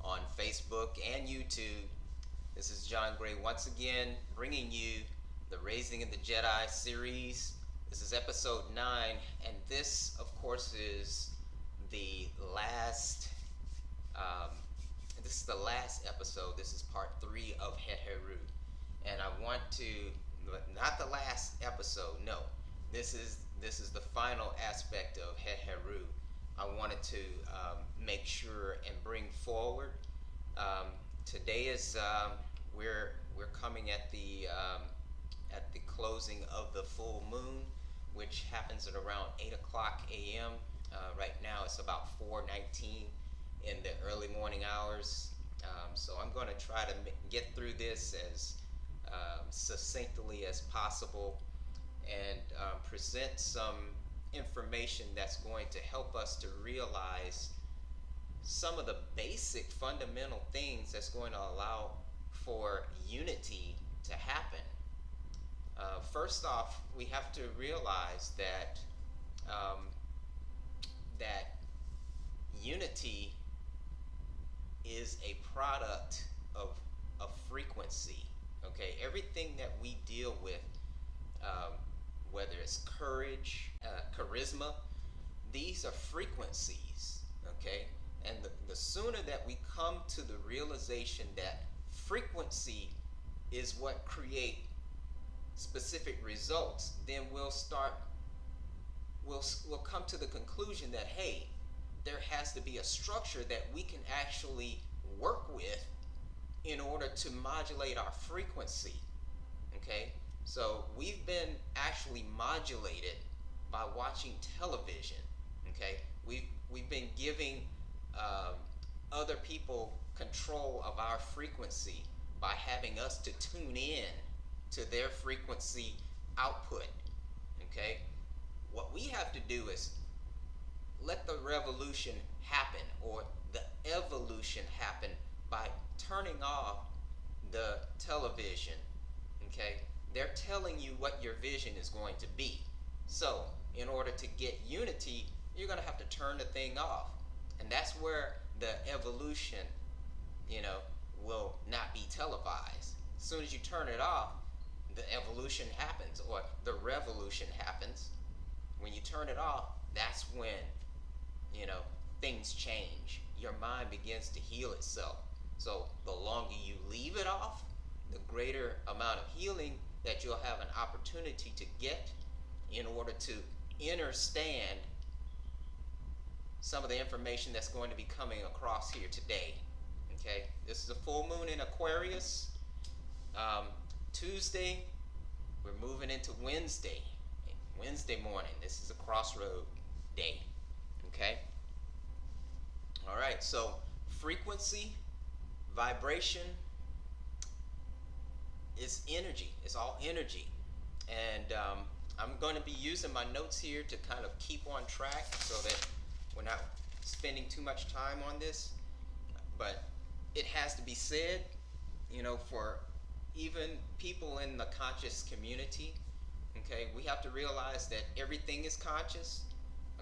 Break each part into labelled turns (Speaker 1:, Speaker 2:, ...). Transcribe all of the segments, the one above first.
Speaker 1: on Facebook and YouTube. This is John Gray once again bringing you the Raising of the Jedi series. This is episode 9, and this, of course, is the last. This is the last episode. This is part 3 of Het Heru, and I want to not the last episode. No, this is the final aspect of Het Heru. I wanted to make sure and bring forward. Today is we're coming at the closing of the full moon, which happens at around 8:00 a.m. Right now it's about 4:19 in the early morning hours. So I'm going to try to get through this as succinctly as possible and present some information that's going to help us to realize some of the basic fundamental things that's going to allow for unity to happen. First off, we have to realize that that unity is a product of frequency. Okay, everything that we deal with, whether it's courage, charisma, these are frequencies. Okay, and the sooner that we come to the realization that frequency is what create specific results, then we'll come to the conclusion that, hey, there has to be a structure that we can actually work with in order to modulate our frequency. Okay, so we've been actually modulated by watching television. Okay, we've been giving other people control of our frequency by having us to tune in to their frequency output. Okay, what we have to do is let the revolution happen, or the evolution happen, by turning off the television. Okay, they're telling you what your vision is going to be. So in order to get unity, you're going to have to turn the thing off, and that's where the evolution, will not be televised. As soon as you turn it off, the evolution happens, or the revolution happens. When you turn it off, that's when things change. Your mind begins to heal itself. So the longer you leave it off, the greater amount of healing that you'll have an opportunity to get in order to understand some of the information that's going to be coming across here today. Okay, this is a full moon in Aquarius. Tuesday, we're moving into Wednesday morning. This is a crossroad day. Okay, all right, so frequency, vibration, is energy. It's all energy. And I'm going to be using my notes here to kind of keep on track so that we're not spending too much time on this. But it has to be said, for even people in the conscious community. Okay, we have to realize that everything is conscious.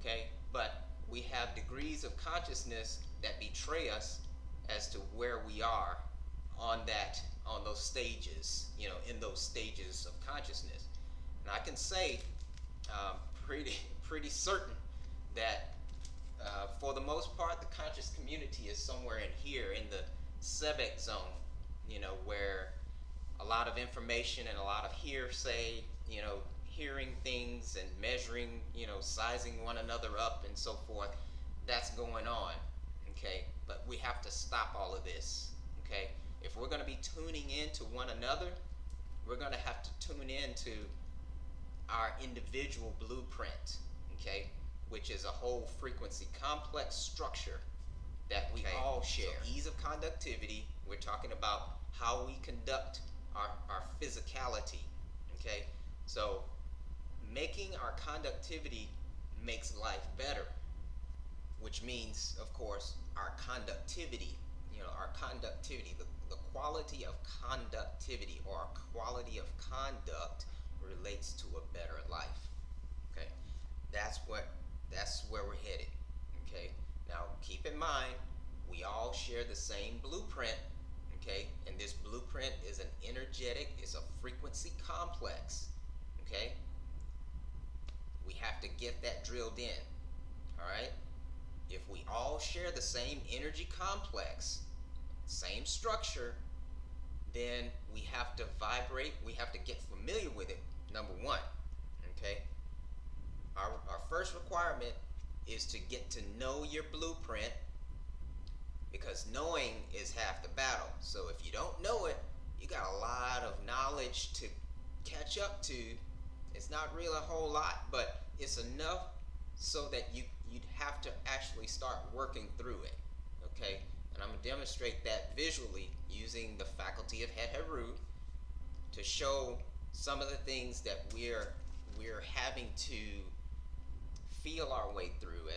Speaker 1: Okay, but we have degrees of consciousness that betray us as to where we are on those stages, in those stages of consciousness. And I can say pretty certain that for the most part, the conscious community is somewhere in here in the Sebek zone, where a lot of information and a lot of hearsay, hearing things and measuring, sizing one another up and so forth, that's going on. Okay, but we have to stop all of this. Okay, if we're going to be tuning into one another, we're going to have to tune into our individual blueprint. Okay, which is a whole frequency complex structure that we all share. So ease of conductivity, we're talking about how we conduct our physicality. Okay, so making our conductivity makes life better, which means, of course, our conductivity, the quality of conductivity, or our quality of conduct, relates to a better life. Okay, that's where we're headed. Okay, now keep in mind, we all share the same blueprint, okay? And this blueprint is an energetic, it's a frequency complex, okay? We have to get that drilled in, all right? If we all share the same energy complex, same structure, then we have to vibrate, we have to get familiar with it, number one, okay? Our first requirement is to get to know your blueprint, because knowing is half the battle. So if you don't know it, you got a lot of knowledge to catch up to. It's not really a whole lot, but it's enough so that you'd have to actually start working through it, okay? And I'm going to demonstrate that visually using the faculty of Het Heru to show some of the things that we're having to feel our way through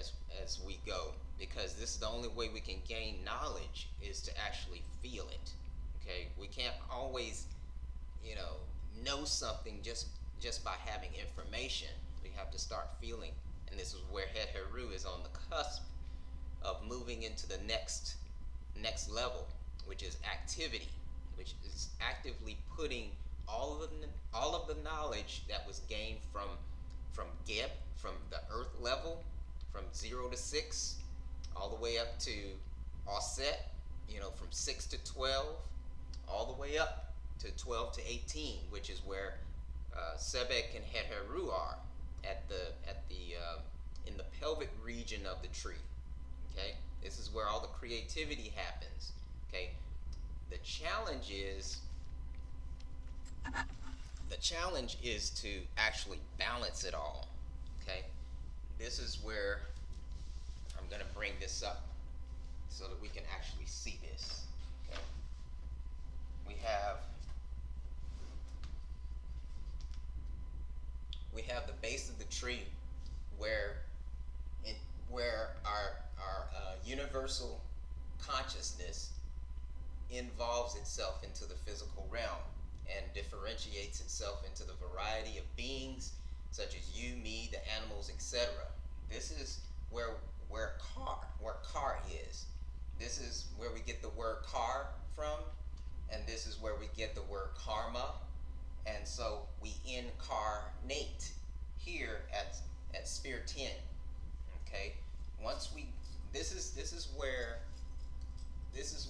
Speaker 1: as we go, because this is the only way we can gain knowledge, is to actually feel it, okay? We can't always, know something just by having information. We have to start feeling, and this is where Het Heru is on the cusp of moving into the next level, which is activity, which is actively putting all of the knowledge that was gained from Geb, from the earth level, from 0 to 6, all the way up to Offset, from 6 to 12, all the way up to 12 to 18, which is where Sebek and Het Heru are at the in the pelvic region of the tree. Okay, this is where all the creativity happens. Okay, the challenge is to actually balance it all. Okay, this is where I'm going to bring this up so that we can actually see this. Okay, we have the base of the tree where our universal consciousness involves itself into the physical realm and differentiates itself into the variety of beings such as you, me, the animals, etc. This is where car is. This is where we get the word car from, and this is where we get the word karma. And so we incarnate here at sphere 10. Okay? This is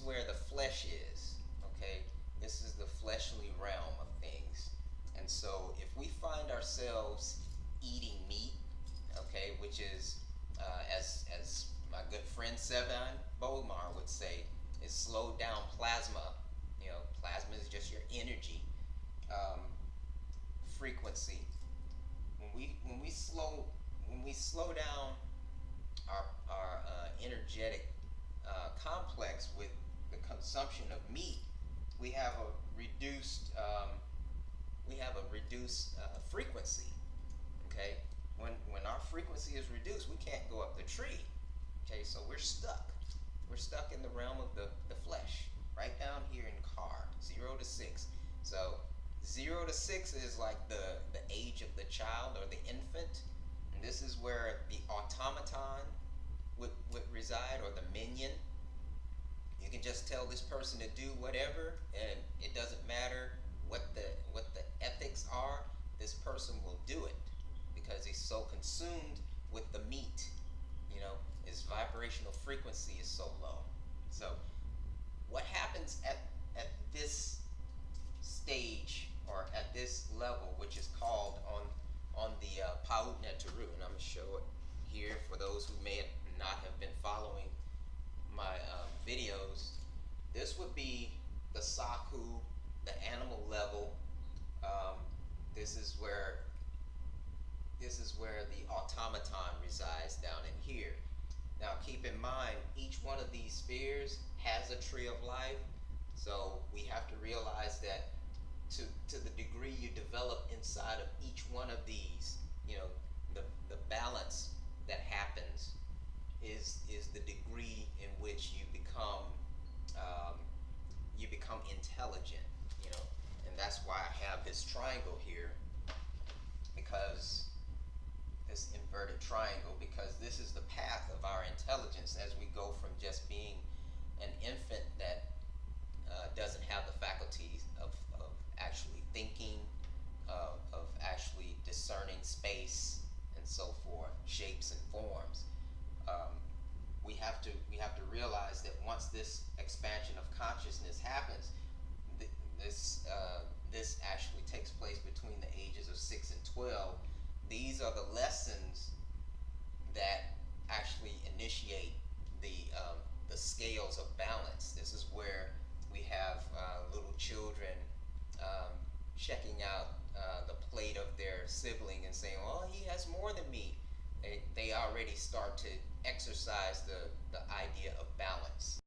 Speaker 1: where the flesh is. Okay? This is the fleshly realm of things. And so if we find ourselves eating meat, okay, which is as my good friend Sevan Bomar would say, is slowed down plasma. Plasma is just your energy frequency. When we slow down our energetic complex with the consumption of meat, we have a reduced frequency. Okay, when our frequency is reduced, we can't go up the tree. Okay, so we're stuck in the realm of the flesh, right down here in car, 0 to 6. So 0 to 6 is like the age of the child or the infant, and this is where the automaton would reside, or the minion. You can just tell this person to do whatever, and it doesn't matter what the ethics are. This person will do it because he's so consumed with the meat. His vibrational frequency is so low. So what happens at this stage, or at this level, which is called on the Paut Neteru, and I'm going to show it here for those who may not have been following my videos. This would be the Saku, the animal level. This is where the automaton resides, down in here. Now keep in mind, each one of these spheres has a tree of life, so we have to realize that to the degree you develop inside of each one of these, the balance that happens is the degree in which you become intelligent, and that's why I have this triangle here, because this inverted triangle, because this is the path of our intelligence as we go from just being an infant that doesn't have the faculties of actually thinking, of actually discerning space and so forth, shapes and forms. Um, we have to realize that once this expansion of consciousness happens, th- this actually takes place between the ages of 6 and 12. These are the lessons that actually initiate the scales of balance. This is where we have little children um, checking out the plate of their sibling and saying, "Oh, he has more than me." They already start to exercise the idea of balance.